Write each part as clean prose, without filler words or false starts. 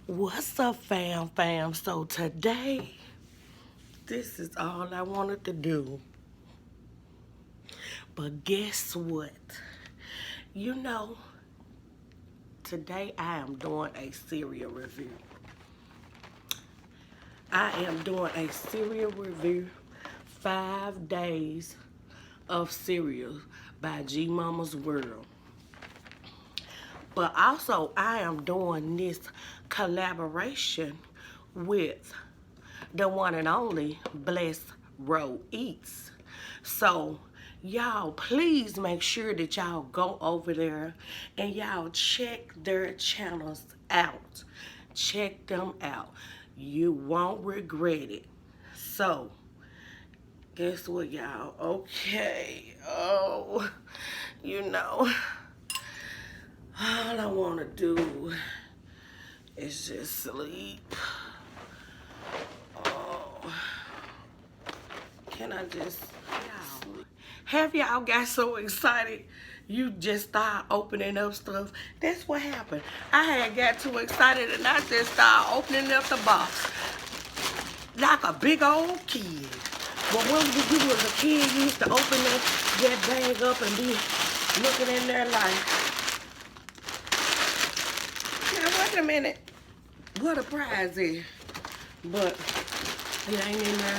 What's up, fam? So today, this is all I wanted to do. But guess what? You know, today I am doing a cereal review. I am doing a cereal review, 5 days of cereal by G Mama's World. But also, I am doing this collaboration with the one and only Bless Row Eats. So, y'all, please make sure that y'all go over there and y'all check their channels out. Check them out. You won't regret it. So, guess what, y'all? Okay. Oh, you know. All I want to do is just sleep. Oh, can I just sleep? Have y'all got so excited you just start opening up stuff? That's what happened. I had got too excited and I just started opening up the box like a big old kid. But when you was a kid, you used to open that bag up and be looking in there like, wait a minute, what a prize is. But it ain't in there.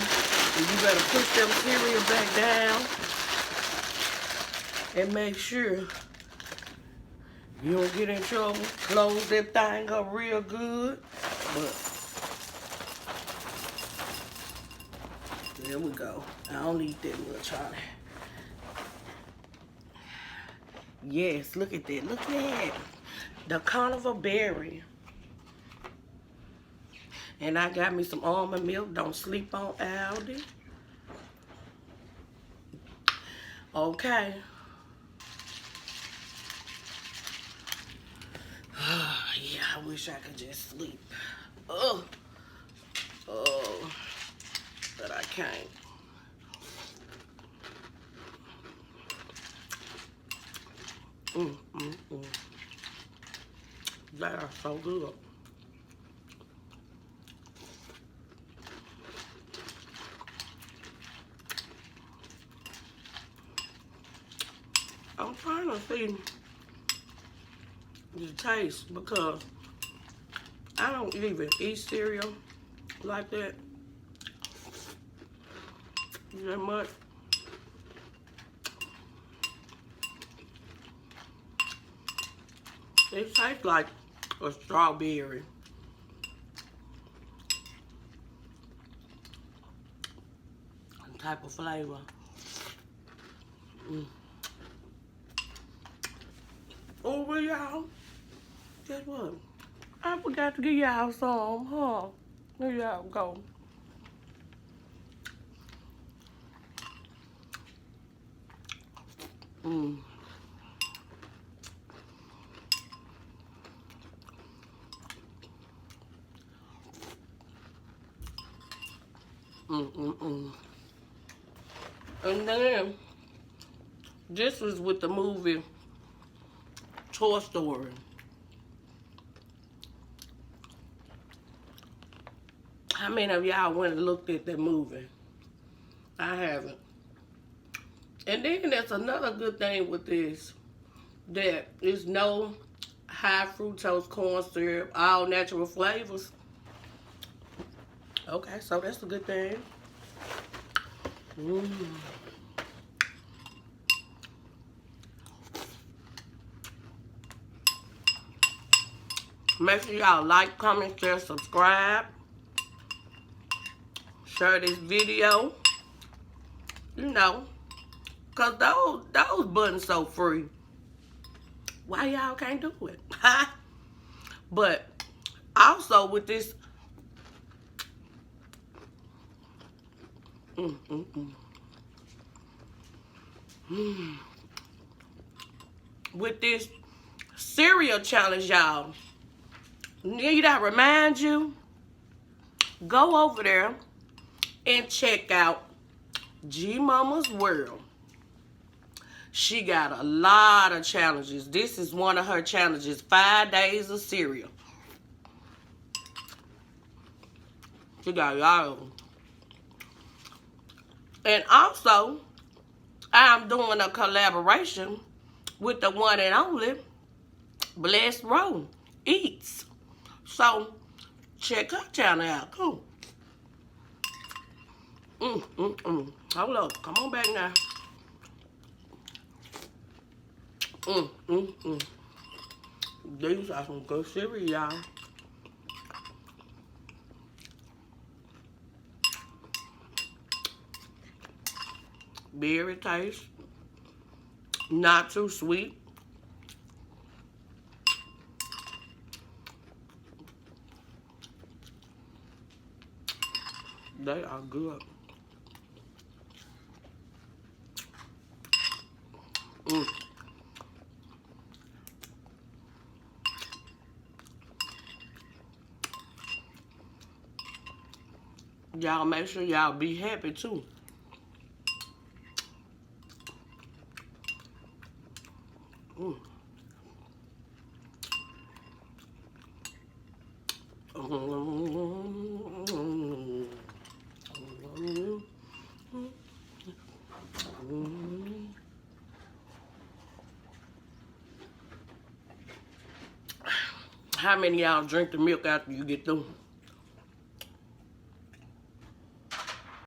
And you better put them cereal back down and make sure you don't get in trouble. Close that thing up real good. But there we go. I don't eat that much, honey. Yes, look at that. Look at that. The carnival berry. And I got me some almond milk. Don't sleep on Aldi. Okay. Yeah, I wish I could just sleep. Oh, but I can't. They are so good. I'm trying to see the taste because I don't even eat cereal like that much. It tastes like a strawberry. Type of flavor. Oh, well, y'all, guess what? I forgot to give y'all some, huh? There y'all go. And then, this was with the movie Toy Story. How many of y'all went and looked at that movie? I haven't. And then there's another good thing with this, that is no high fructose corn syrup, all natural flavors. Okay, so that's a good thing. Make sure y'all like, comment, share, subscribe. Share this video. You know, cause those buttons so free. Why y'all can't do it? But also with this, with this cereal challenge, y'all, need I remind you, go over there and check out G Mama's World. She got a lot of challenges. This is one of her challenges, 5 days of cereal. She got a lot of them. And also, I'm doing a collaboration with the one and only Blessed Row Eats. So, check her channel out. Cool. Hold up. Come on back now. These are some good cereal, y'all. Berry taste. Not too sweet. They are good. Y'all make sure y'all be happy too. How many of y'all drink the milk after you get through?